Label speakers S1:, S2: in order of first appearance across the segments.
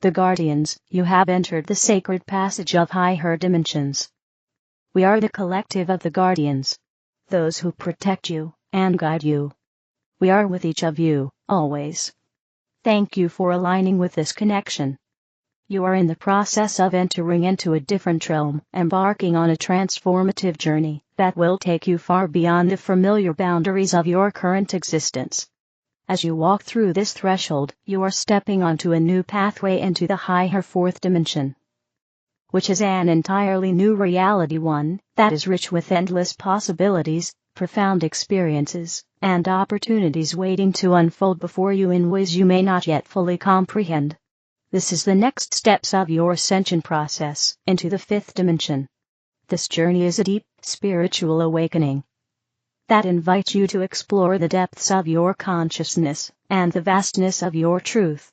S1: The Guardians, you have entered the sacred passage of higher dimensions. We are the collective of the Guardians. Those who protect you and guide you. We are with each of you, always. Thank you for aligning with this connection. You are in the process of entering into a different realm, embarking on a transformative journey that will take you far beyond the familiar boundaries of your current existence. As you walk through this threshold, you are stepping onto a new pathway into the higher fourth dimension, which is an entirely new reality, one that is rich with endless possibilities, profound experiences, and opportunities waiting to unfold before you in ways you may not yet fully comprehend. This is the next steps of your ascension process into the fifth dimension. This journey is a deep, spiritual awakening that invites you to explore the depths of your consciousness and the vastness of your truth.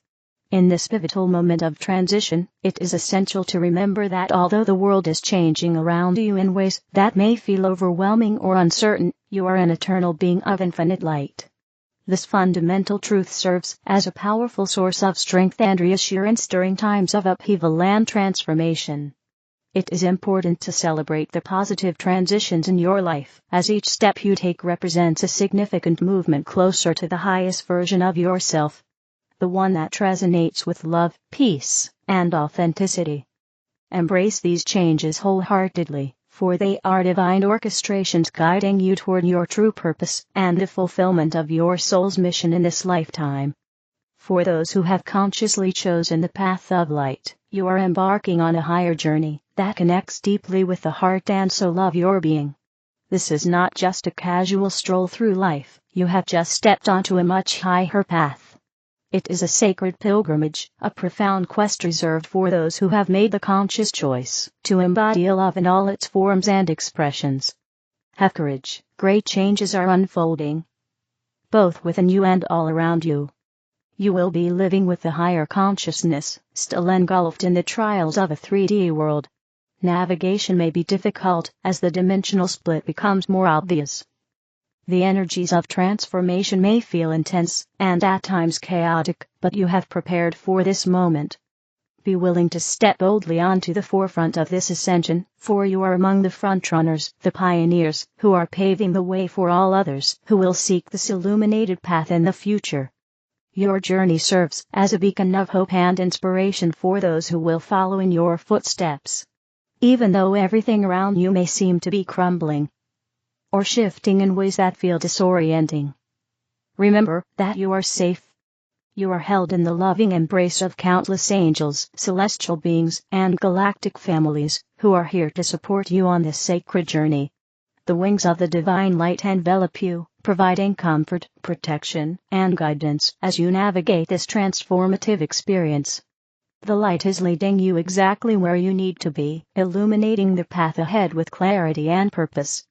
S1: In this pivotal moment of transition, it is essential to remember that although the world is changing around you in ways that may feel overwhelming or uncertain, you are an eternal being of infinite light. This fundamental truth serves as a powerful source of strength and reassurance during times of upheaval and transformation. It is important to celebrate the positive transitions in your life, as each step you take represents a significant movement closer to the highest version of yourself. The one that resonates with love, peace, and authenticity. Embrace these changes wholeheartedly, for they are divine orchestrations guiding you toward your true purpose and the fulfillment of your soul's mission in this lifetime. For those who have consciously chosen the path of light, you are embarking on a higher journey that connects deeply with the heart and soul of your being. This is not just a casual stroll through life, you have just stepped onto a much higher path. It is a sacred pilgrimage, a profound quest reserved for those who have made the conscious choice to embody love in all its forms and expressions. Have courage, great changes are unfolding, both within you and all around you. You will be living with the higher consciousness, still engulfed in the trials of a 3D world. Navigation may be difficult as the dimensional split becomes more obvious. The energies of transformation may feel intense and at times chaotic, but you have prepared for this moment. Be willing to step boldly onto the forefront of this ascension, for you are among the frontrunners, the pioneers, who are paving the way for all others who will seek this illuminated path in the future. Your journey serves as a beacon of hope and inspiration for those who will follow in your footsteps. Even though everything around you may seem to be crumbling or shifting in ways that feel disorienting, remember that you are safe. You are held in the loving embrace of countless angels, celestial beings, and galactic families, who are here to support you on this sacred journey. The wings of the divine light envelop you, providing comfort, protection, and guidance as you navigate this transformative experience. The light is leading you exactly where you need to be, illuminating the path ahead with clarity and purpose.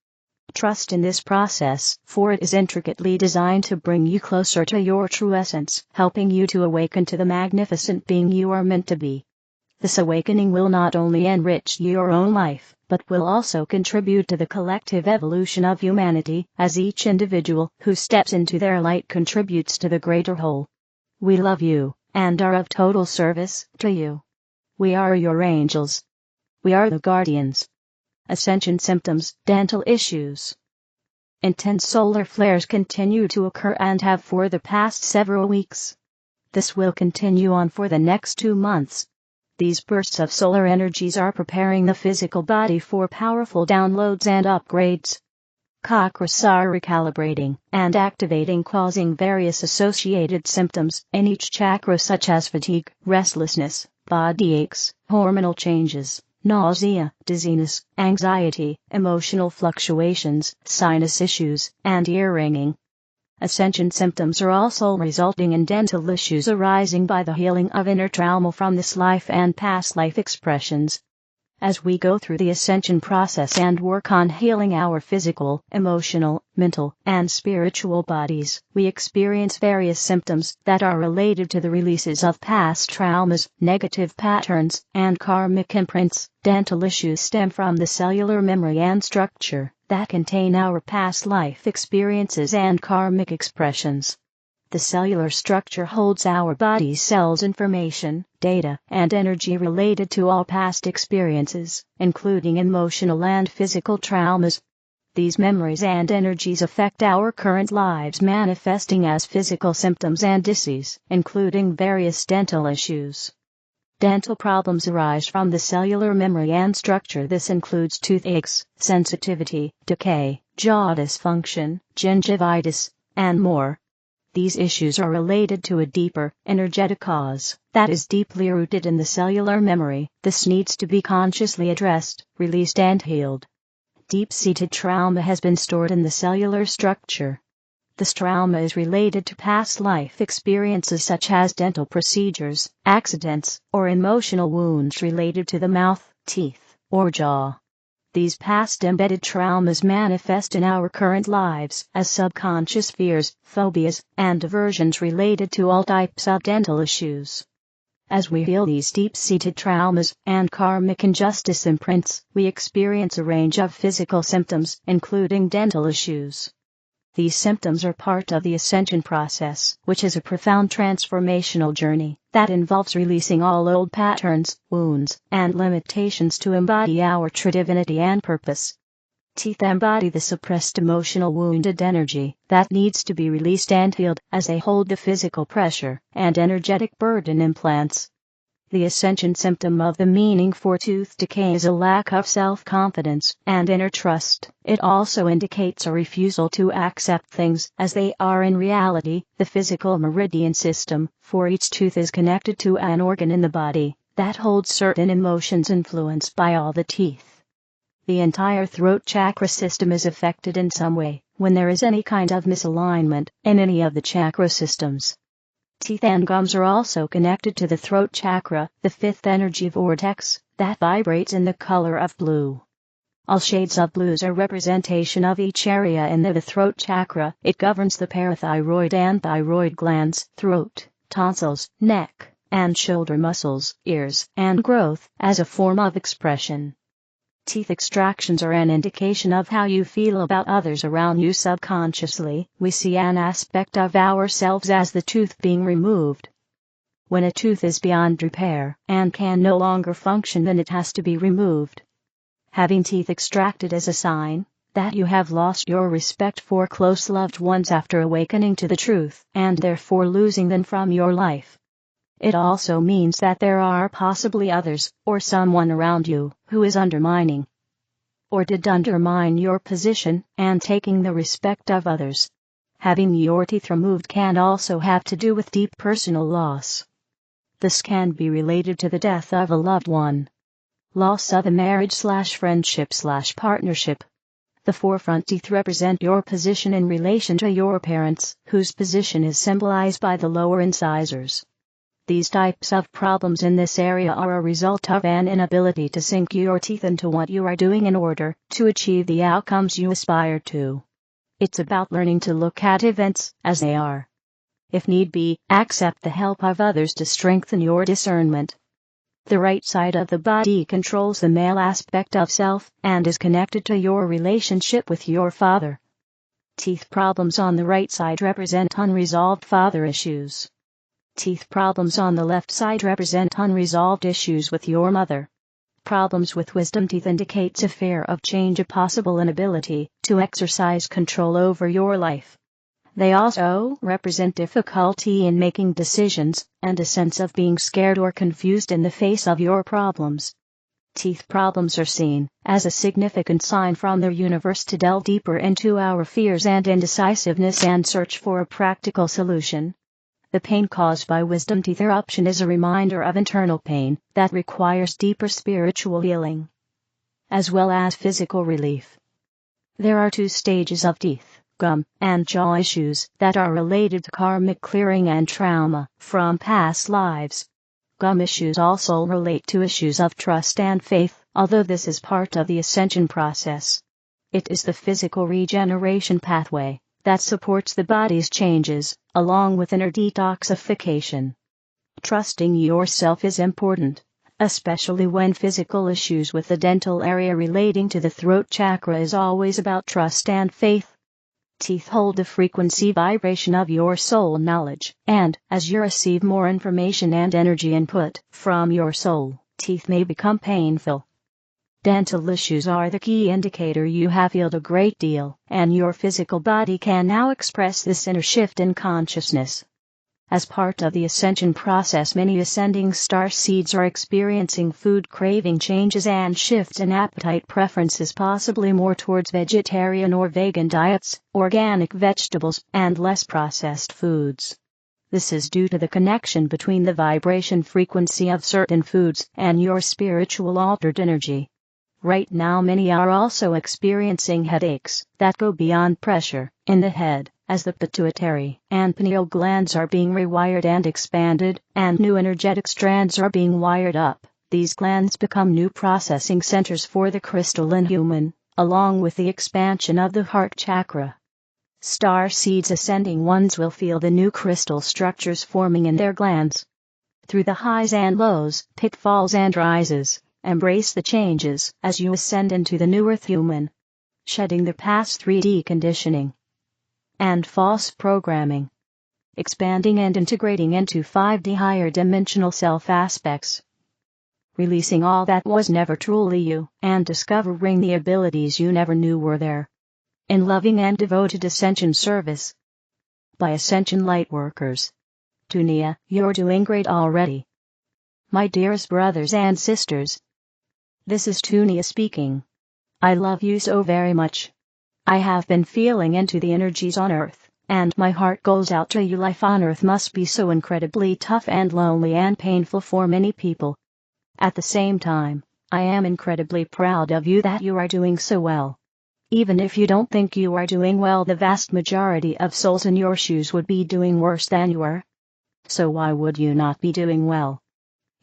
S1: Trust in this process, for it is intricately designed to bring you closer to your true essence, helping you to awaken to the magnificent being you are meant to be. This awakening will not only enrich your own life, but will also contribute to the collective evolution of humanity, as each individual who steps into their light contributes to the greater whole. We love you, and are of total service to you. We are your angels. We are the Guardians. Ascension symptoms, dental issues. Intense solar flares continue to occur and have for the past several weeks. This will continue on for the next 2 months. These bursts of solar energies are preparing the physical body for powerful downloads and upgrades. Chakras are recalibrating and activating, causing various associated symptoms in each chakra such as fatigue, restlessness, body aches, hormonal changes, nausea, dizziness, anxiety, emotional fluctuations, sinus issues, and ear ringing. Ascension symptoms are also resulting in dental issues arising by the healing of inner trauma from this life and past life expressions. As we go through the ascension process and work on healing our physical, emotional, mental, and spiritual bodies, we experience various symptoms that are related to the releases of past traumas, negative patterns, and karmic imprints. Dental issues stem from the cellular memory and structure that contain our past life experiences and karmic expressions. The cellular structure holds our body's cells' information, data, and energy related to all past experiences, including emotional and physical traumas. These memories and energies affect our current lives, manifesting as physical symptoms and disease, including various dental issues. Dental problems arise from the cellular memory and structure. This includes toothaches, sensitivity, decay, jaw dysfunction, gingivitis, and more. These issues are related to a deeper, energetic cause that is deeply rooted in the cellular memory. This needs to be consciously addressed, released, and healed. Deep-seated trauma has been stored in the cellular structure. This trauma is related to past life experiences such as dental procedures, accidents, or emotional wounds related to the mouth, teeth, or jaw. These past embedded traumas manifest in our current lives as subconscious fears, phobias, and aversions related to all types of dental issues. As we heal these deep-seated traumas and karmic injustice imprints, we experience a range of physical symptoms, including dental issues. These symptoms are part of the Ascension process, which is a profound transformational journey that involves releasing all old patterns, wounds, and limitations to embody our true divinity and purpose. Teeth embody the suppressed emotional wounded energy that needs to be released and healed, as they hold the physical pressure and energetic burden implants. The Ascension symptom of the meaning for tooth decay is a lack of self-confidence and inner trust. It also indicates a refusal to accept things as they are in reality. The physical meridian system for each tooth is connected to an organ in the body that holds certain emotions influenced by all the teeth. The entire throat chakra system is affected in some way when there is any kind of misalignment in any of the chakra systems. Teeth and gums are also connected to the throat chakra, the fifth energy vortex, that vibrates in the color of blue. All shades of blues are representation of each area in the throat chakra. It governs the parathyroid and thyroid glands, throat, tonsils, neck, and shoulder muscles, ears, and growth as a form of expression. Teeth extractions are an indication of how you feel about others around you. Subconsciously, we see an aspect of ourselves as the tooth being removed. When a tooth is beyond repair and can no longer function, then it has to be removed. Having teeth extracted is a sign that you have lost your respect for close loved ones after awakening to the truth, and therefore losing them from your life. It also means that there are possibly others, or someone around you, who is undermining or did undermine your position and taking the respect of others. Having your teeth removed can also have to do with deep personal loss. This can be related to the death of a loved one, loss of a marriage/friendship/partnership. The forefront teeth represent your position in relation to your parents, whose position is symbolized by the lower incisors. These types of problems in this area are a result of an inability to sink your teeth into what you are doing in order to achieve the outcomes you aspire to. It's about learning to look at events as they are. If need be, accept the help of others to strengthen your discernment. The right side of the body controls the male aspect of self and is connected to your relationship with your father. Teeth problems on the right side represent unresolved father issues. Teeth problems on the left side represent unresolved issues with your mother. Problems with wisdom teeth indicates a fear of change, a possible inability to exercise control over your life. They also represent difficulty in making decisions, and a sense of being scared or confused in the face of your problems. Teeth problems are seen as a significant sign from the universe to delve deeper into our fears and indecisiveness and search for a practical solution. The pain caused by wisdom teeth eruption is a reminder of internal pain that requires deeper spiritual healing, as well as physical relief. There are two stages of teeth, gum, and jaw issues that are related to karmic clearing and trauma from past lives. Gum issues also relate to issues of trust and faith, although this is part of the Ascension process. It is the physical regeneration pathway that supports the body's changes, along with inner detoxification. Trusting yourself is important, especially when physical issues with the dental area relating to the throat chakra is always about trust and faith. Teeth hold the frequency vibration of your soul knowledge, and as you receive more information and energy input from your soul, teeth may become painful. Dental issues are the key indicator you have healed a great deal, and your physical body can now express this inner shift in consciousness. As part of the ascension process, many ascending star seeds are experiencing food craving changes and shifts in appetite preferences, possibly more towards vegetarian or vegan diets, organic vegetables, and less processed foods. This is due to the connection between the vibration frequency of certain foods and your spiritual altered energy. Right now many are also experiencing headaches that go beyond pressure in the head, as the pituitary and pineal glands are being rewired and expanded, and new energetic strands are being wired up. These glands become new processing centers for the crystalline human, along with the expansion of the heart chakra. Star seeds ascending ones will feel the new crystal structures forming in their glands. Through the highs and lows, pitfalls and rises, embrace the changes as you ascend into the new earth human, shedding the past 3D conditioning and false programming, expanding and integrating into 5D higher dimensional self aspects, releasing all that was never truly you, and discovering the abilities you never knew were there. In loving and devoted ascension service. By Ascension Lightworkers. Tunia, you're doing great already. My dearest brothers and sisters. This is Tunia speaking. I love you so very much. I have been feeling into the energies on Earth, and my heart goes out to you. Life on Earth must be so incredibly tough and lonely and painful for many people. At the same time, I am incredibly proud of you that you are doing so well. Even if you don't think you are doing well, the vast majority of souls in your shoes would be doing worse than you are. So why would you not be doing well?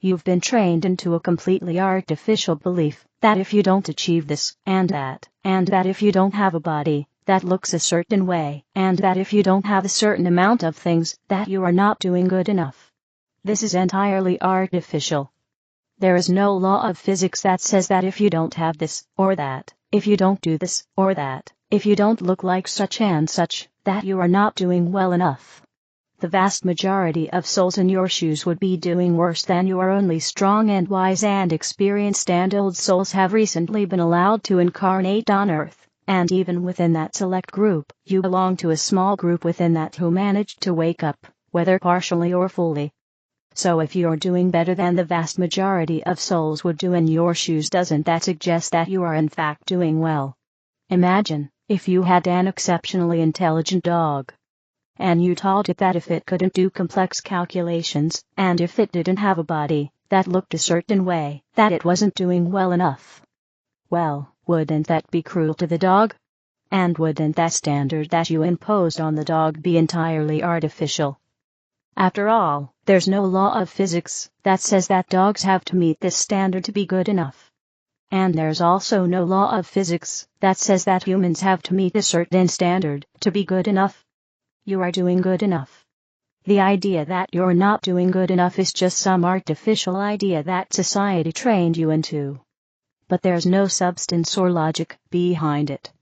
S1: You've been trained into a completely artificial belief that if you don't achieve this, and that if you don't have a body that looks a certain way, and that if you don't have a certain amount of things, that you are not doing good enough. This is entirely artificial. There is no law of physics that says that if you don't have this, or that, if you don't do this, or that, if you don't look like such and such, that you are not doing well enough. The vast majority of souls in your shoes would be doing worse than you are. Only strong and wise and experienced and old souls have recently been allowed to incarnate on Earth, and even within that select group, you belong to a small group within that who managed to wake up, whether partially or fully. So if you're doing better than the vast majority of souls would do in your shoes, doesn't that suggest that you are in fact doing well? Imagine if you had an exceptionally intelligent dog, and you taught it that if it couldn't do complex calculations, and if it didn't have a body that looked a certain way, that it wasn't doing well enough. Well, wouldn't that be cruel to the dog? And wouldn't that standard that you imposed on the dog be entirely artificial? After all, there's no law of physics that says that dogs have to meet this standard to be good enough. And there's also no law of physics that says that humans have to meet a certain standard to be good enough. You are doing good enough. The idea that you're not doing good enough is just some artificial idea that society trained you into. But there's no substance or logic behind it.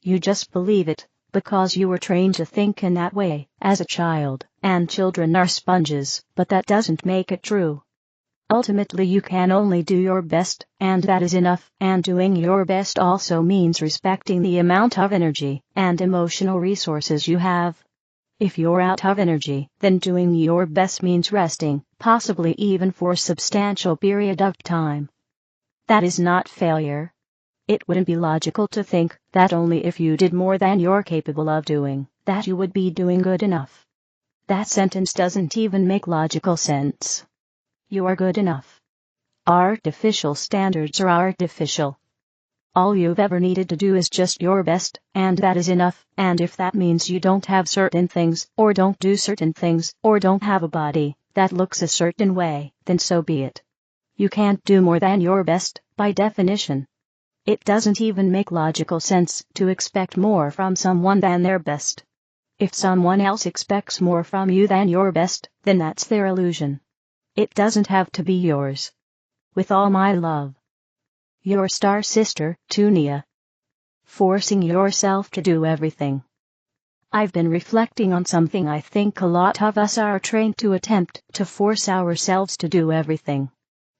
S1: You just believe it, because you were trained to think in that way as a child, and children are sponges, but that doesn't make it true. Ultimately you can only do your best, and that is enough, and doing your best also means respecting the amount of energy and emotional resources you have. If you're out of energy, then doing your best means resting, possibly even for a substantial period of time. That is not failure. It wouldn't be logical to think that only if you did more than you're capable of doing, that you would be doing good enough. That sentence doesn't even make logical sense. You are good enough. Artificial standards are artificial. All you've ever needed to do is just your best, and that is enough, and if that means you don't have certain things, or don't do certain things, or don't have a body that looks a certain way, then so be it. You can't do more than your best, by definition. It doesn't even make logical sense to expect more from someone than their best. If someone else expects more from you than your best, then that's their illusion. It doesn't have to be yours. With all my love. Your star sister, Tunia. Forcing yourself to do everything I've been reflecting on something I think a lot of us are trained to attempt to force ourselves to do everything.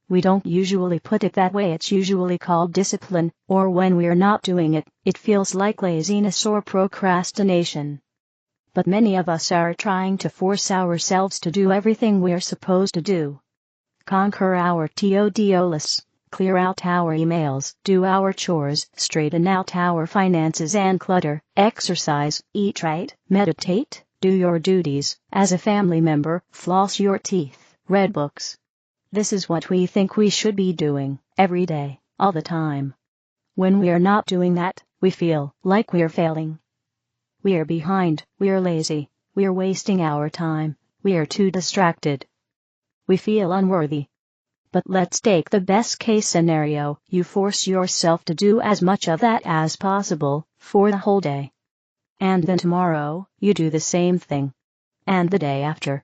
S1: We don't usually put it that way. It's usually called discipline, or when we're not doing it, it feels like laziness or procrastination. But many of us are trying to force ourselves to do everything we're supposed to do. Conquer our to-do lists, clear out our emails, do our chores, straighten out our finances and clutter, exercise, eat right, meditate, do your duties as a family member, floss your teeth, read books. This is what we think we should be doing, every day, all the time. When we are not doing that, we feel like we're failing. We are behind, we are lazy, we are wasting our time, we are too distracted. We feel unworthy. But let's take the best case scenario. You force yourself to do as much of that as possible for the whole day. And then tomorrow, you do the same thing. And the day after.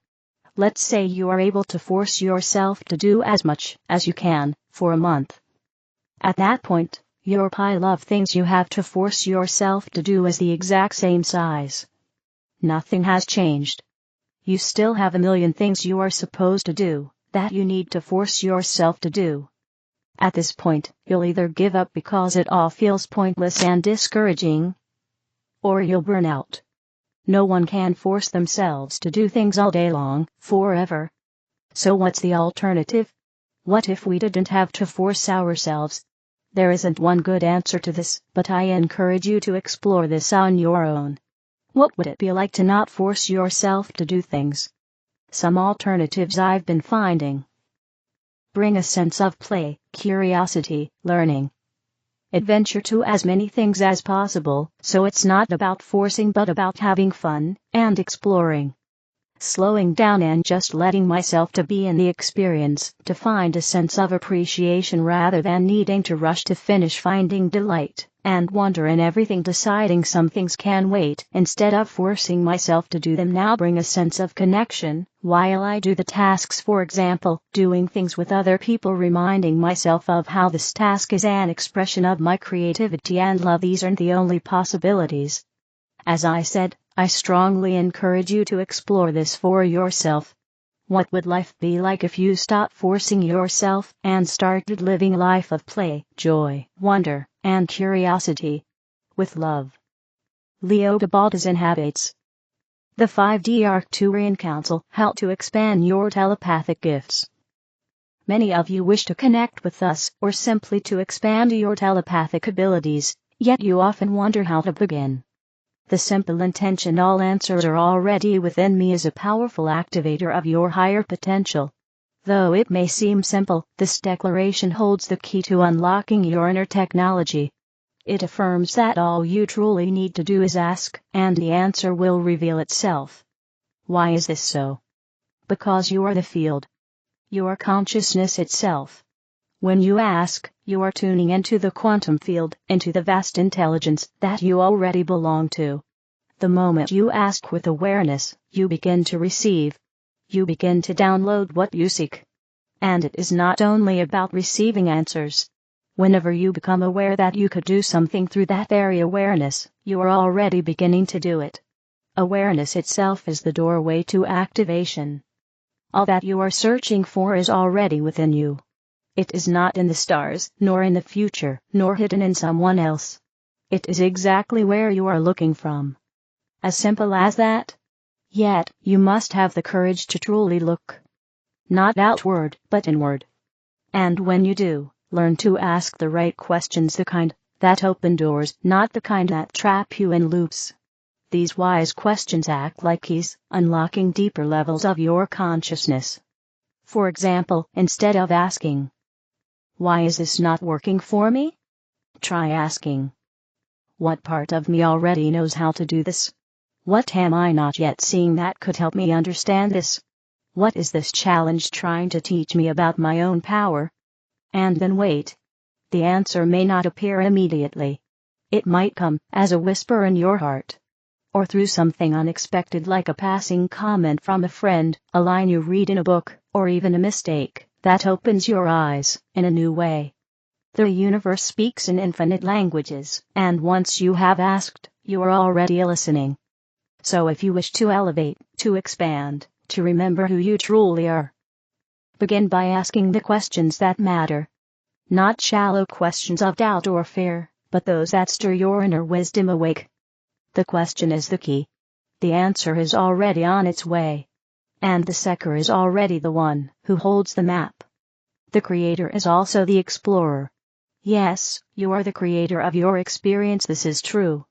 S1: Let's say you are able to force yourself to do as much as you can for a month. At that point, your pile of things you have to force yourself to do is the exact same size. Nothing has changed. You still have a million things you are supposed to do, that you need to force yourself to do. At this point, you'll either give up because it all feels pointless and discouraging, or you'll burn out. No one can force themselves to do things all day long, forever. So what's the alternative? What if we didn't have to force ourselves? There isn't one good answer to this, but I encourage you to explore this on your own. What would it be like to not force yourself to do things? Some alternatives I've been finding. Bring a sense of play, curiosity, learning. Adventure to as many things as possible, so it's not about forcing but about having fun and exploring. Slowing down and just letting myself to be in the experience, to find a sense of appreciation rather than needing to rush to finish, finding delight and wonder in everything, deciding some things can wait instead of forcing myself to do them now. Bring a sense of connection while I do the tasks, for example, doing things with other people, reminding myself of how this task is an expression of my creativity and love. These aren't the only possibilities. As I said, I strongly encourage you to explore this for yourself. What would life be like if you stopped forcing yourself and started living a life of play, joy, wonder, and curiosity? With love. Leo Babauta inhabits. The 5D Arcturian Council. How to expand your telepathic gifts. Many of you wish to connect with us, or simply to expand your telepathic abilities, yet you often wonder how to begin. The simple intentional answers are already within me as a powerful activator of your higher potential. Though it may seem simple, this declaration holds the key to unlocking your inner technology. It affirms that all you truly need to do is ask, and the answer will reveal itself. Why is this so? Because you are the field. You are consciousness itself. When you ask, you are tuning into the quantum field, into the vast intelligence that you already belong to. The moment you ask with awareness, you begin to receive. You begin to download what you seek. And it is not only about receiving answers. Whenever you become aware that you could do something through that very awareness, you are already beginning to do it. Awareness itself is the doorway to activation. All that you are searching for is already within you. It is not in the stars, nor in the future, nor hidden in someone else. It is exactly where you are looking from. As simple as that. Yet, you must have the courage to truly look. Not outward, but inward. And when you do, learn to ask the right questions, the kind that open doors, not the kind that trap you in loops. These wise questions act like keys, unlocking deeper levels of your consciousness. For example, instead of asking, "Why is this not working for me?" try asking, "What part of me already knows how to do this? What am I not yet seeing that could help me understand this? What is this challenge trying to teach me about my own power?" And then wait. The answer may not appear immediately. It might come as a whisper in your heart. Or through something unexpected like a passing comment from a friend, a line you read in a book, or even a mistake that opens your eyes in a new way. The universe speaks in infinite languages, and once you have asked, you are already listening. So if you wish to elevate, to expand, to remember who you truly are, begin by asking the questions that matter. Not shallow questions of doubt or fear, but those that stir your inner wisdom awake. The question is the key. The answer is already on its way. And the seeker is already the one who holds the map. The creator is also the explorer. Yes, you are the creator of your experience, this is true.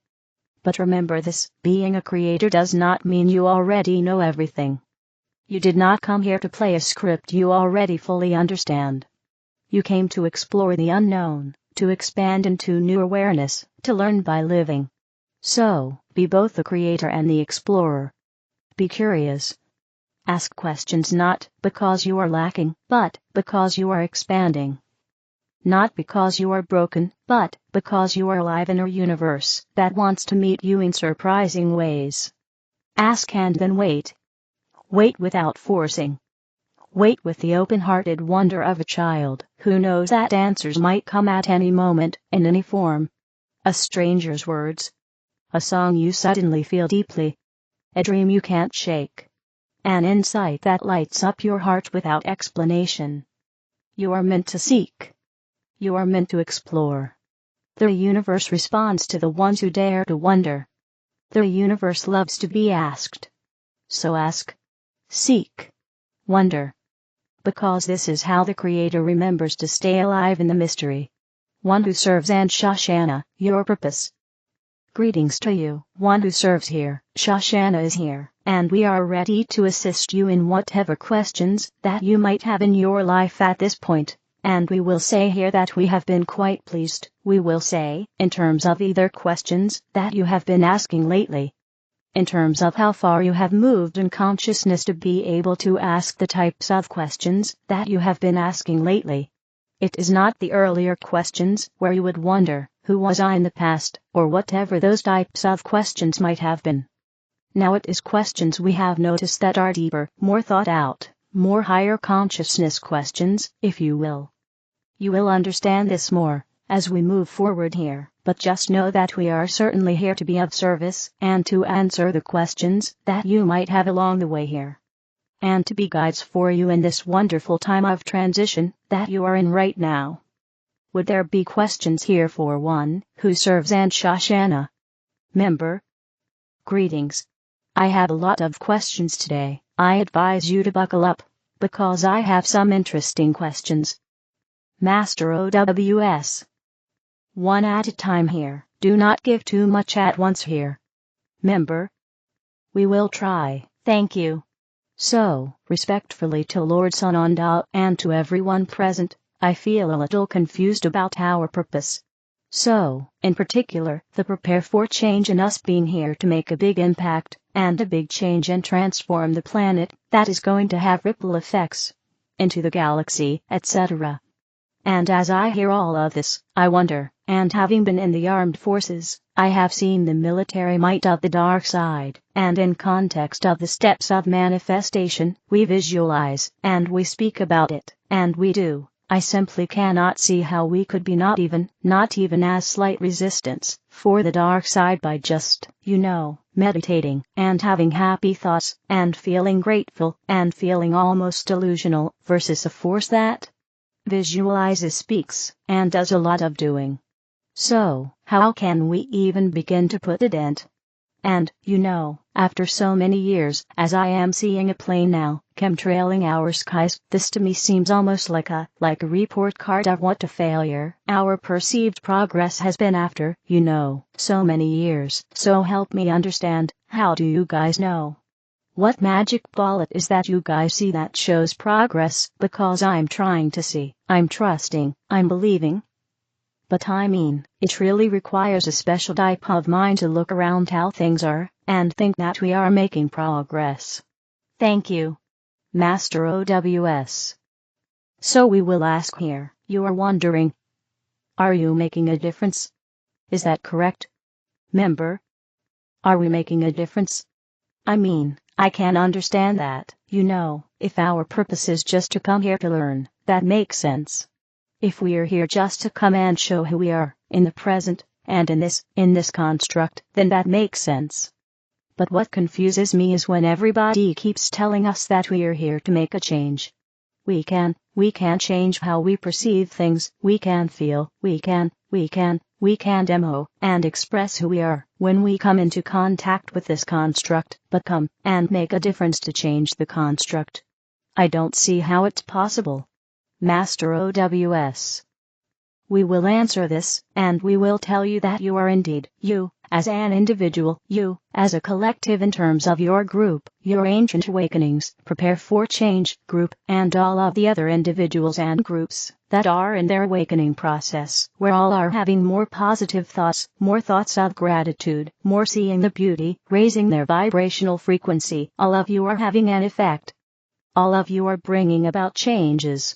S1: But remember this, being a creator does not mean you already know everything. You did not come here to play a script you already fully understand. You came to explore the unknown, to expand into new awareness, to learn by living. So, be both the creator and the explorer. Be curious. Ask questions not because you are lacking, but because you are expanding. Not because you are broken, but because you are alive in a universe that wants to meet you in surprising ways. Ask and then wait. Wait without forcing. Wait with the open-hearted wonder of a child who knows that answers might come at any moment, in any form. A stranger's words. A song you suddenly feel deeply. A dream you can't shake. An insight that lights up your heart without explanation. You are meant to seek. You are meant to explore. The universe responds to the ones who dare to wonder. The universe loves to be asked. So ask. Seek. Wonder. Because this is how the Creator remembers to stay alive in the mystery. One who serves and Shoshanna, your purpose. Greetings to you, one who serves here. Shoshanna is here, and we are ready to assist you in whatever questions that you might have in your life at this point. And we will say here that we have been quite pleased, we will say, in terms of either questions that you have been asking lately. In terms of how far you have moved in consciousness to be able to ask the types of questions that you have been asking lately. It is not the earlier questions where you would wonder, who was I in the past, or whatever those types of questions might have been. Now it is questions we have noticed that are deeper, more thought out, more higher consciousness questions, if you will. You will understand this more as we move forward here, but just know that we are certainly here to be of service and to answer the questions that you might have along the way here. And to be guides for you in this wonderful time of transition that you are in right now. Would there be questions here for one who serves and Shoshanna? Member? Greetings. I have a lot of questions today. I advise you to buckle up, because I have some interesting questions. Master OWS. One at a time here, do not give too much at once here. Member? We will try, thank you. So, respectfully to Lord Sananda and to everyone present, I feel a little confused about our purpose. So, in particular, the prepare for change in us being here to make a big impact, and a big change and transform the planet, that is going to have ripple effects into the galaxy, etc. And as I hear all of this, I wonder, and having been in the armed forces, I have seen the military might of the dark side, and in context of the steps of manifestation, we visualize, and we speak about it, and we do. I simply cannot see how we could be not even as slight resistance for the dark side by just, meditating, and having happy thoughts, and feeling grateful, and feeling almost delusional, versus a force that visualizes, speaks, and does a lot of doing. So, how can we even begin to put a dent? And, after so many years, as I am seeing a plane now, chemtrailing our skies, this to me seems almost like a report card of what a failure our perceived progress has been after, so many years. So help me understand, how do you guys know? What magic ball it is that you guys see that shows progress? Because I'm trying to see, I'm trusting, I'm believing. But it really requires a special type of mind to look around how things are, and think that we are making progress. Thank you, Master OWS. So we will ask here, you are wondering, are you making a difference? Is that correct? Member? Are we making a difference? I can understand that, if our purpose is just to come here to learn, that makes sense. If we are here just to come and show who we are, in the present, and in this construct, then that makes sense. But what confuses me is when everybody keeps telling us that we are here to make a change. We can change how we perceive things, we can feel, we can demo and express who we are when we come into contact with this construct, but come and make a difference to change the construct. I don't see how it's possible. Master OWS. We will answer this, and we will tell you that you are indeed, you, as an individual, you, as a collective in terms of your group, your ancient awakenings, prepare for change, group, and all of the other individuals and groups that are in their awakening process, where all are having more positive thoughts, more thoughts of gratitude, more seeing the beauty, raising their vibrational frequency. All of you are having an effect. All of you are bringing about changes.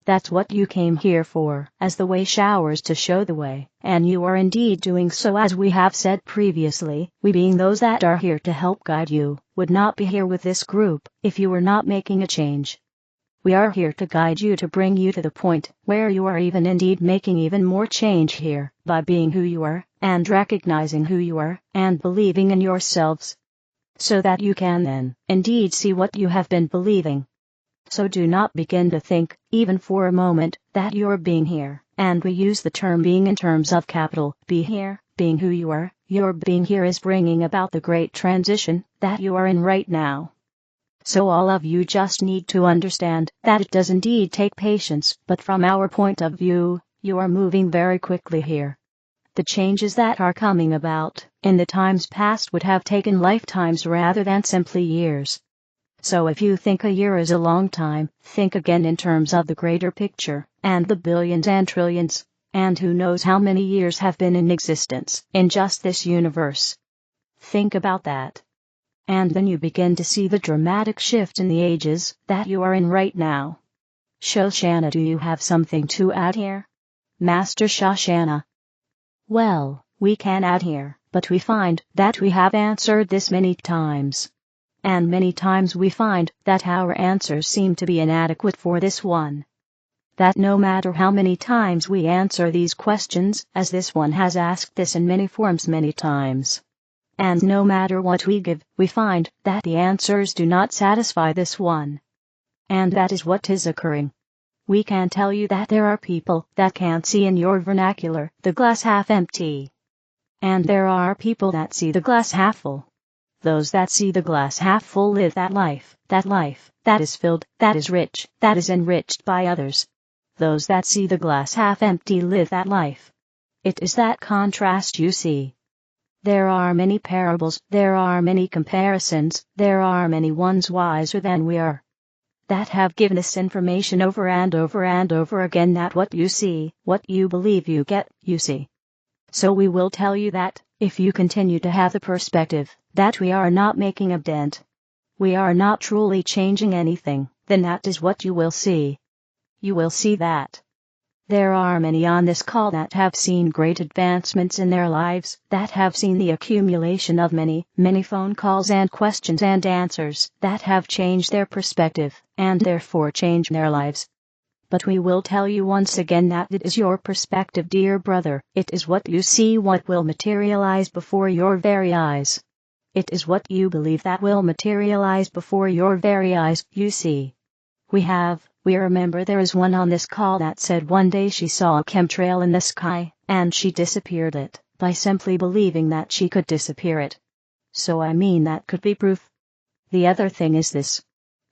S1: That's what you came here for, as the way showers to show the way, and you are indeed doing so. As we have said previously, we being those that are here to help guide you, would not be here with this group if you were not making a change. We are here to guide you, to bring you to the point where you are even indeed making even more change here, by being who you are, and recognizing who you are, and believing in yourselves, so that you can then indeed see what you have been believing. So do not begin to think, even for a moment, that your being here, and we use the term being in terms of capital B here, being who you are, your being here is bringing about the great transition that you are in right now. So all of you just need to understand that it does indeed take patience, but from our point of view, you are moving very quickly here. The changes that are coming about in the times past would have taken lifetimes rather than simply years. So if you think a year is a long time, think again in terms of the greater picture, and the billions and trillions, and who knows how many years have been in existence in just this universe. Think about that. And then you begin to see the dramatic shift in the ages that you are in right now. Shoshanna, do you have something to add here? Master Shoshanna. Well, we can add here, but we find that we have answered this many times. And many times we find that our answers seem to be inadequate for this one. That no matter how many times we answer these questions, as this one has asked this in many forms many times, and no matter what we give, we find that the answers do not satisfy this one. And that is what is occurring. We can tell you that there are people that can't see in your vernacular the glass half empty. And there are people that see the glass half full. Those that see the glass half full live that life that is filled, that is rich, that is enriched by others. Those that see the glass half empty live that life. It is that contrast you see. There are many parables, there are many comparisons, there are many ones wiser than we are, that have given us information over and over and over again that what you see, what you believe you get, you see. So we will tell you that, if you continue to have the perspective that we are not making a dent, we are not truly changing anything, then that is what you will see. You will see that there are many on this call that have seen great advancements in their lives, that have seen the accumulation of many phone calls and questions and answers that have changed their perspective, and therefore changed their lives. But we will tell you once again that it is your perspective, dear brother. It is what you see, what will materialize before your very eyes. It is what you believe that will materialize before your very eyes, you see. We remember there is one on this call that said one day she saw a chemtrail in the sky, and she disappeared it, by simply believing that she could disappear it. So I mean that could be proof. The other thing is this.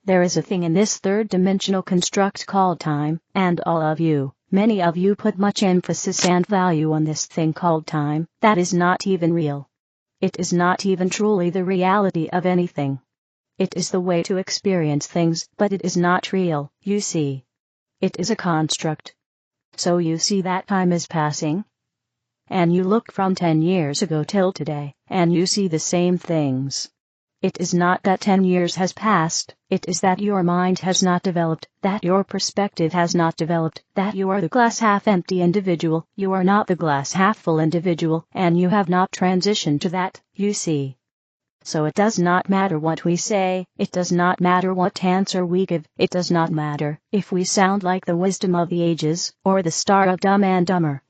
S1: There is a thing in this third-dimensional construct called time, and all of you, many of you put much emphasis and value on this thing called time, that is not even real. It is not even truly the reality of anything. It is the way to experience things, but it is not real, you see. It is a construct. So you see that time is passing? And you look from 10 years ago till today, and you see the same things. It is not that 10 years has passed, it is that your mind has not developed, that your perspective has not developed, that you are the glass half empty individual, you are not the glass half full individual, and you have not transitioned to that, you see. So it does not matter what we say, it does not matter what answer we give, it does not matter if we sound like the wisdom of the ages, or the star of Dumb and Dumber.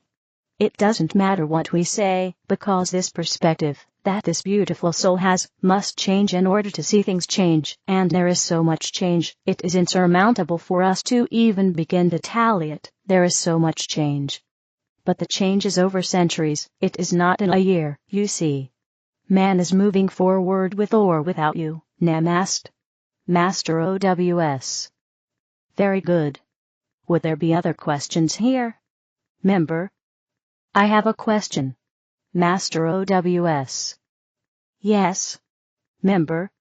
S1: It doesn't matter what we say, because this perspective that this beautiful soul has must change in order to see things change, and there is so much change, it is insurmountable for us to even begin to tally it. There is so much change. But the change is over centuries, it is not in a year, you see. Man is moving forward with or without you, Namaste. Master OWS. Very good. Would there be other questions here? Member? I have a question. Master OWS. Yes. Member?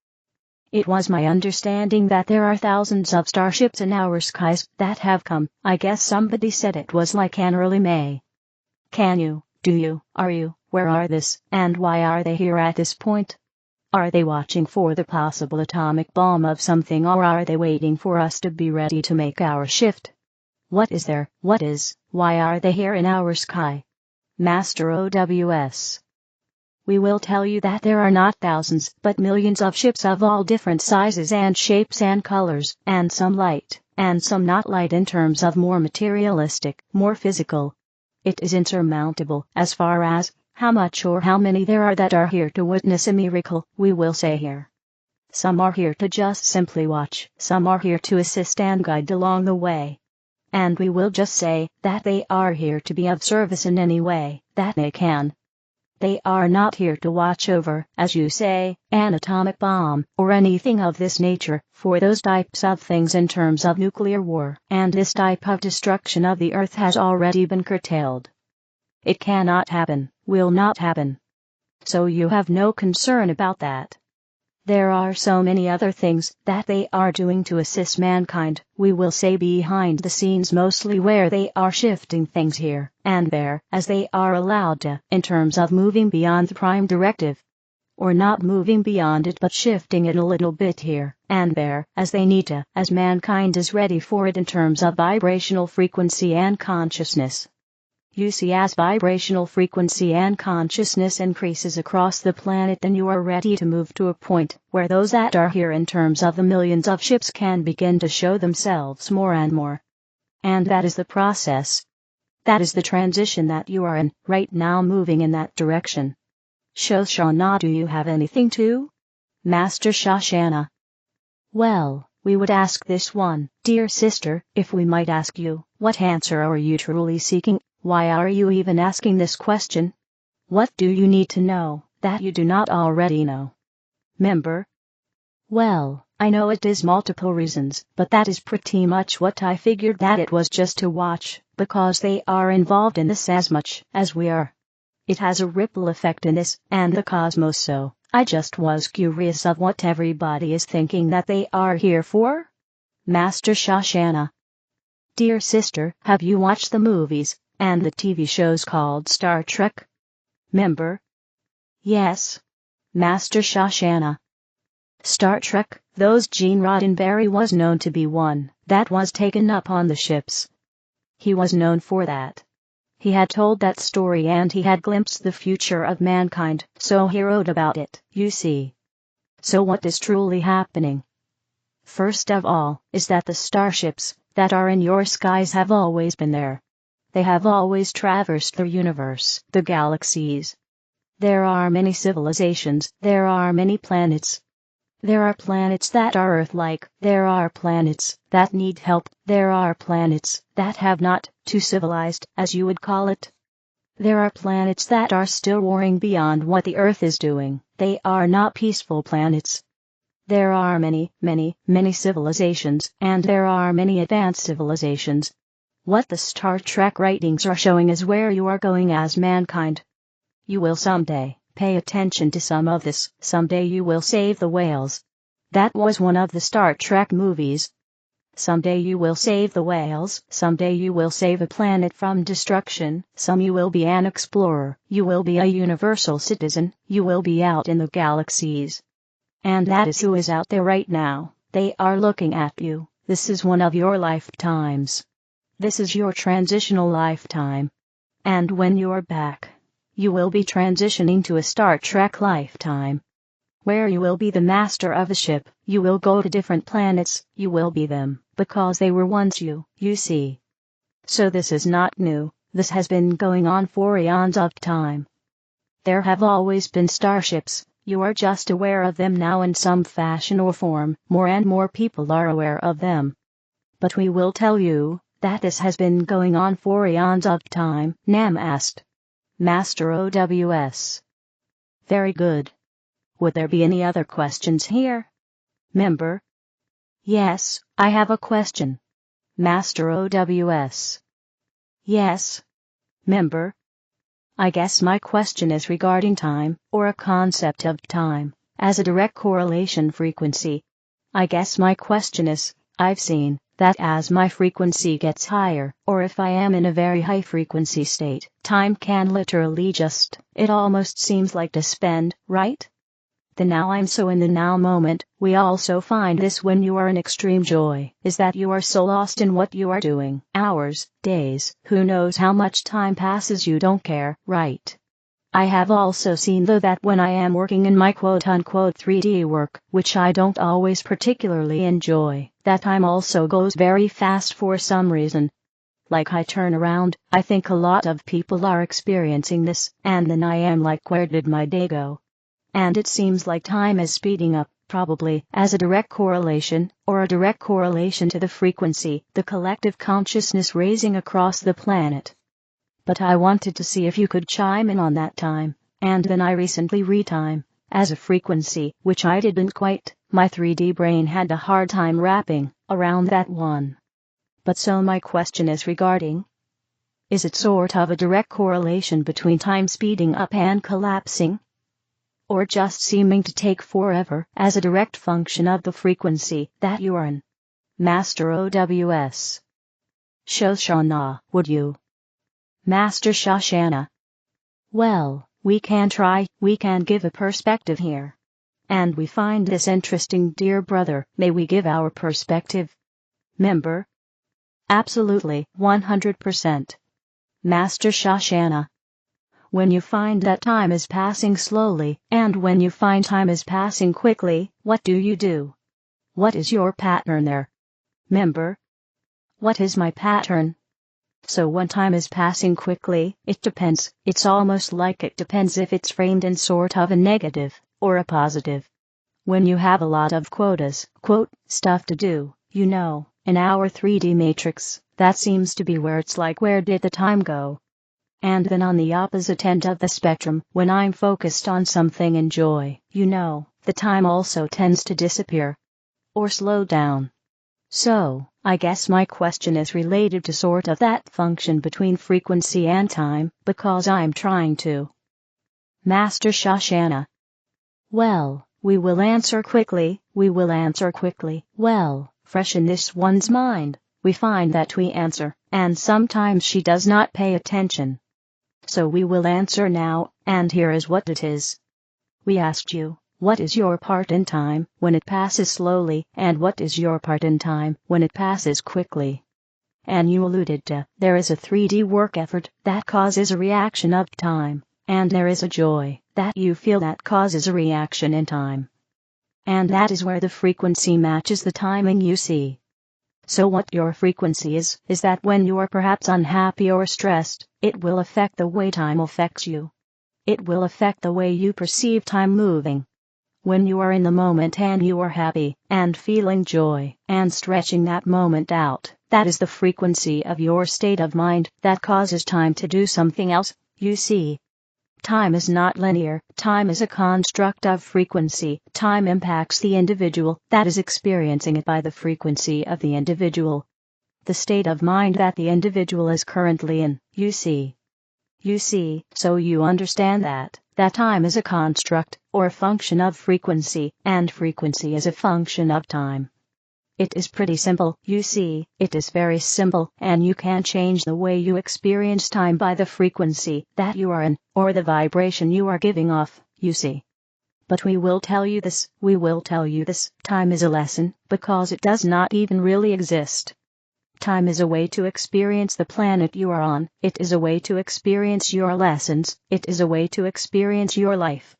S1: It was my understanding that there are thousands of starships in our skies that have come. I guess somebody said it was like an early May. Can you, do you, are you, where are this, and why are they here at this point? Are they watching for the possible atomic bomb of something, or are they waiting for us to be ready to make our shift? What is there, what is, why are they here in our sky? Master OWS. We will tell you that there are not thousands, but millions of ships of all different sizes and shapes and colors, and some light, and some not light in terms of more materialistic, more physical. It is insurmountable as far as how much or how many there are that are here to witness a miracle, we will say here. Some are here to just simply watch, some are here to assist and guide along the way. And we will just say that they are here to be of service in any way that they can. They are not here to watch over, as you say, an atomic bomb, or anything of this nature, for those types of things in terms of nuclear war, and this type of destruction of the earth has already been curtailed. It cannot happen, will not happen. So you have no concern about that. There are so many other things that they are doing to assist mankind, we will say behind the scenes mostly, where they are shifting things here and there as they are allowed to, in terms of moving beyond the prime directive. Or not moving beyond it but shifting it a little bit here and there as they need to, as mankind is ready for it in terms of vibrational frequency and consciousness. You see, as vibrational frequency and consciousness increases across the planet, then you are ready to move to a point where those that are here in terms of the millions of ships can begin to show themselves more and more. And that is the process. That is the transition that you are in right now, moving in that direction. Shoshanna, do you have anything to? Master Shoshanna. Well, we would ask this one, dear sister, if we might ask you, what answer are you truly seeking? Why are you even asking this question? What do you need to know that you do not already know? Member? Well, I know it is multiple reasons, but that is pretty much what I figured, that it was just to watch, because they are involved in this as much as we are. It has a ripple effect in this and the cosmos, so I just was curious of what everybody is thinking that they are here for. Master Shoshanna. Dear sister, have you watched the movies and the TV shows called Star Trek? Member? Yes. Master Shoshanna. Star Trek, those Gene Roddenberry was known to be one that was taken up on the ships. He was known for that. He had told that story and he had glimpsed the future of mankind, so he wrote about it, you see. So what is truly happening? First of all, is that the starships that are in your skies have always been there. They have always traversed the universe, the galaxies. There are many civilizations, there are many planets. There are planets that are Earth-like, there are planets that need help, there are planets that have not too civilized, as you would call it. There are planets that are still warring beyond what the Earth is doing, they are not peaceful planets. There are many, many, many civilizations, and there are many advanced civilizations. What the Star Trek writings are showing is where you are going as mankind. You will someday pay attention to some of this, someday you will save the whales. That was one of the Star Trek movies. Someday you will save the whales, someday you will save a planet from destruction, some you will be an explorer, you will be a universal citizen, you will be out in the galaxies. And that is who is out there right now, they are looking at you, this is one of your lifetimes. This is your transitional lifetime. And when you're back, you will be transitioning to a Star Trek lifetime, where you will be the master of a ship, you will go to different planets, you will be them, because they were once you see. So this is not new, This has been going on for eons of time. There have always been starships, you are just aware of them now in some fashion or form, more and more people are aware of them. But we will tell you that this has been going on for eons of time, Nam asked. Master OWS. Very good. Would there be any other questions here? Member. Yes, I have a question. Master OWS. Yes. Member. I guess my question is regarding time, or a concept of time, as a direct correlation frequency. I guess my question is, I've seen that as my frequency gets higher, or if I am in a very high frequency state, time can literally it almost seems like to spend, right? The now I'm so in the now moment. We also find this when you are in extreme joy, is that you are so lost in what you are doing. Hours, days, who knows how much time passes, you don't care, right? I have also seen though that when I am working in my quote-unquote 3D work, which I don't always particularly enjoy, that time also goes very fast for some reason. Like I turn around, I think a lot of people are experiencing this, and then I am like, where did my day go? And it seems like time is speeding up, probably as a direct correlation, or a direct correlation to the frequency, the collective consciousness raising across the planet. But I wanted to see if you could chime in on that time, and then I recently read time as a frequency, which I didn't quite, my 3D brain had a hard time wrapping around that one. But so my question is regarding, is it sort of a direct correlation between time speeding up and collapsing? Or just seeming to take forever as a direct function of the frequency that you are in? Master OWS. Shoshanna, would you? Master Shoshanna. Well, we can try, we can give a perspective here. And we find this interesting, dear brother. May we give our perspective? Member? Absolutely, 100%. Master Shoshanna. When you find that time is passing slowly, and when you find time is passing quickly, what do you do? What is your pattern there? Member? What is my pattern? So when time is passing quickly, it depends. It's almost like it depends if it's framed in sort of a negative, or a positive. When you have a lot of quotas, stuff to do, you know, in our 3D matrix, that seems to be where it's like, where did the time go? And then on the opposite end of the spectrum, when I'm focused on something in joy, you know, the time also tends to disappear. Or slow down. So, I guess my question is related to sort of that function between frequency and time, because I'm trying to. Master Shoshanna. Well, we will answer quickly, Well, fresh in this one's mind, we find that we answer, and sometimes she does not pay attention. So we will answer now, and here is what it is. We asked you, what is your part in time when it passes slowly, and what is your part in time when it passes quickly? And you alluded to, there is a 3D work effort that causes a reaction of time, and there is a joy that you feel that causes a reaction in time. And that is where the frequency matches the timing you see. So what your frequency is that when you are perhaps unhappy or stressed, it will affect the way time affects you. It will affect the way you perceive time moving. When you are in the moment and you are happy, and feeling joy, and stretching that moment out, that is the frequency of your state of mind that causes time to do something else, you see. Time is not linear, time is a construct of frequency, time impacts the individual that is experiencing it by the frequency of the individual. The state of mind that the individual is currently in, you see. So you understand that time is a construct, or a function of frequency, and frequency is a function of time. It is pretty simple, you see, it is very simple, and you can change the way you experience time by the frequency that you are in, or the vibration you are giving off, you see. But we will tell you this, time is a lesson, because it does not even really exist. Time is a way to experience the planet you are on, it is a way to experience your lessons, it is a way to experience your life.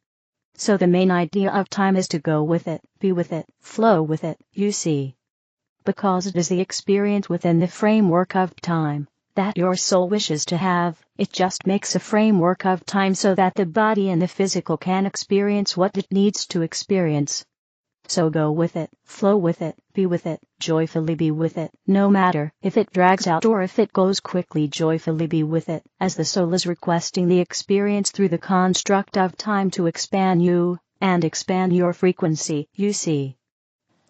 S1: So the main idea of time is to go with it, be with it, flow with it, you see. Because it is the experience within the framework of time that your soul wishes to have. It just makes a framework of time so that the body and the physical can experience what it needs to experience. So go with it, flow with it, be with it, joyfully be with it, no matter if it drags out or if it goes quickly, joyfully be with it, as the soul is requesting the experience through the construct of time to expand you, and expand your frequency, you see.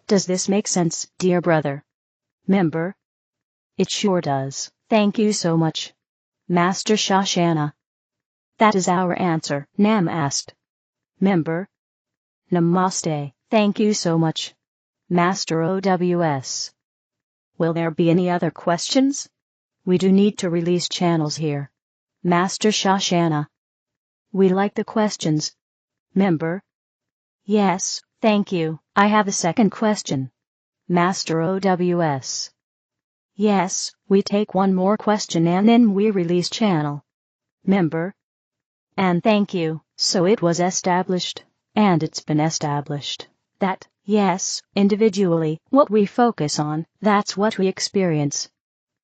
S1: Does this make sense, dear brother? Member? It sure does. Thank you so much, Master Shoshanna. That is our answer, Nam asked. Member? Namaste. Thank you so much, Master OWS. Will there be any other questions? We do need to release channels here. Master Shoshanna. We like the questions. Member? Yes, thank you. I have a second question. Master OWS. Yes, we take one more question and then we release channel. Member? And thank you. So it was established, and it's been established, that, yes, individually, what we focus on, that's what we experience.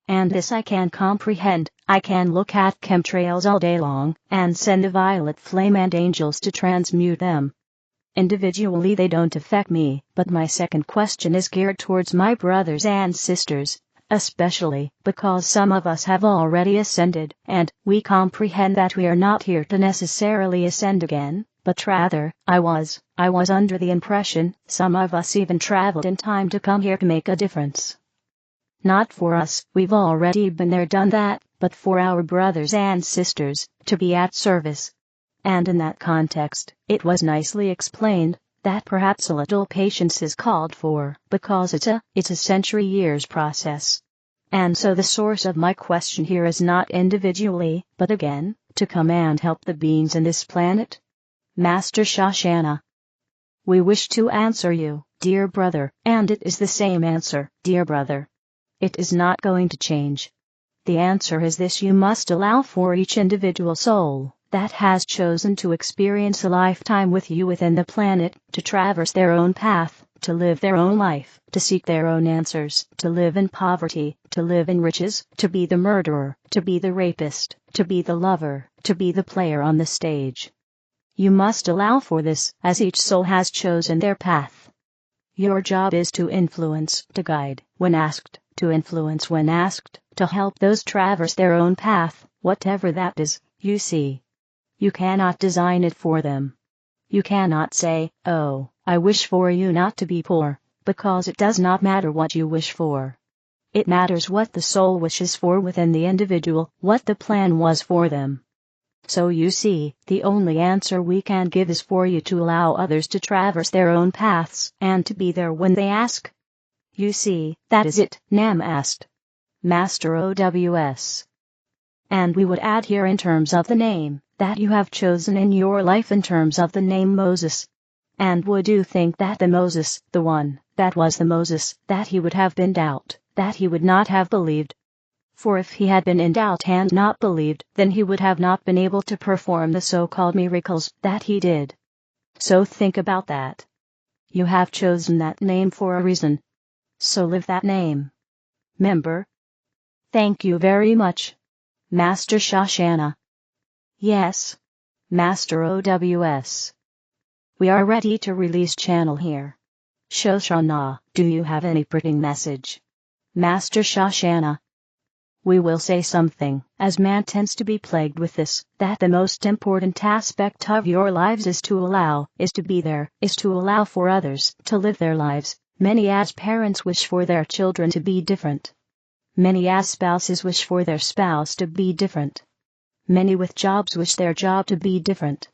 S1: And this I can comprehend. I can look at chemtrails all day long, and send a violet flame and angels to transmute them. Individually they don't affect me, but my second question is geared towards my brothers and sisters, especially because some of us have already ascended, and we comprehend that we are not here to necessarily ascend again, but rather, I was under the impression some of us even traveled in time to come here to make a difference. Not for us, we've already been there, done that, but for our brothers and sisters, to be at service. And in that context, it was nicely explained that perhaps a little patience is called for, because it's a century-years process. And so the source of my question here is not individually, but again, to come and help the beings in this planet. Master Shoshanna. We wish to answer you, dear brother, and it is the same answer, dear brother. It is not going to change. The answer is this: you must allow for each individual soul that has chosen to experience a lifetime with you within the planet, to traverse their own path, to live their own life, to seek their own answers, to live in poverty, to live in riches, to be the murderer, to be the rapist, to be the lover, to be the player on the stage. You must allow for this, as each soul has chosen their path. Your job is to influence, to guide, when asked, to influence when asked, to help those traverse their own path, whatever that is, you see. You cannot design it for them. You cannot say, oh, I wish for you not to be poor, because it does not matter what you wish for. It matters what the soul wishes for within the individual, what the plan was for them. So you see, the only answer we can give is for you to allow others to traverse their own paths, and to be there when they ask. You see, that is it, Nam asked. Master OWS. And we would add here in terms of the name that you have chosen in your life, in terms of the name Moses. And would you think that the Moses, the one that was the Moses, that he would have been doubt, that he would not have believed? For if he had been in doubt and not believed, then he would have not been able to perform the so-called miracles that he did. So think about that. You have chosen that name for a reason. So live that name. Member? Thank you very much, Master Shoshanna. Yes, Master OWS. We are ready to release channel here. Shoshanna, do you have any parting message? Master Shoshanna. We will say something, as man tends to be plagued with this, that the most important aspect of your lives is to allow, is to be there, is to allow for others to live their lives. Many as parents wish for their children to be different. Many as spouses wish for their spouse to be different. Many with jobs wish their job to be different.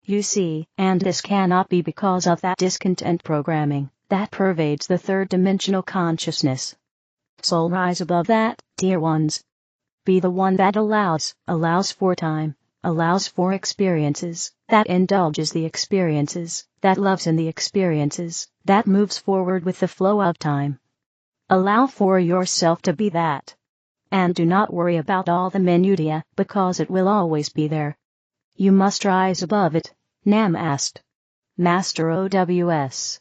S1: You see, and this cannot be because of that discontent programming that pervades the third-dimensional consciousness. Soul, rise above that, dear ones. Be the one that allows for time, allows for experiences, that indulges the experiences, that loves in the experiences, that moves forward with the flow of time. Allow for yourself to be that. And do not worry about all the minutiae, because it will always be there. You must rise above it, Nam asked. Master OWS.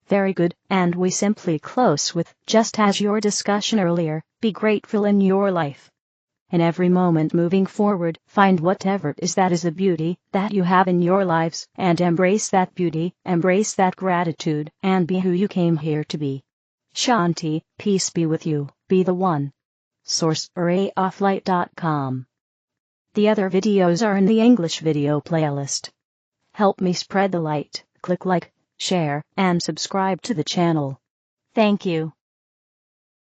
S1: Very good, and we simply close with, just as your discussion earlier, be grateful in your life. In every moment moving forward, find whatever it is that is a beauty that you have in your lives, and embrace that beauty, embrace that gratitude, and be who you came here to be. Shanti, peace be with you, be the one. Source: arrayoflight.com. The other videos are in the English video playlist. Help me spread the light, click like, share, and subscribe to the channel. Thank you.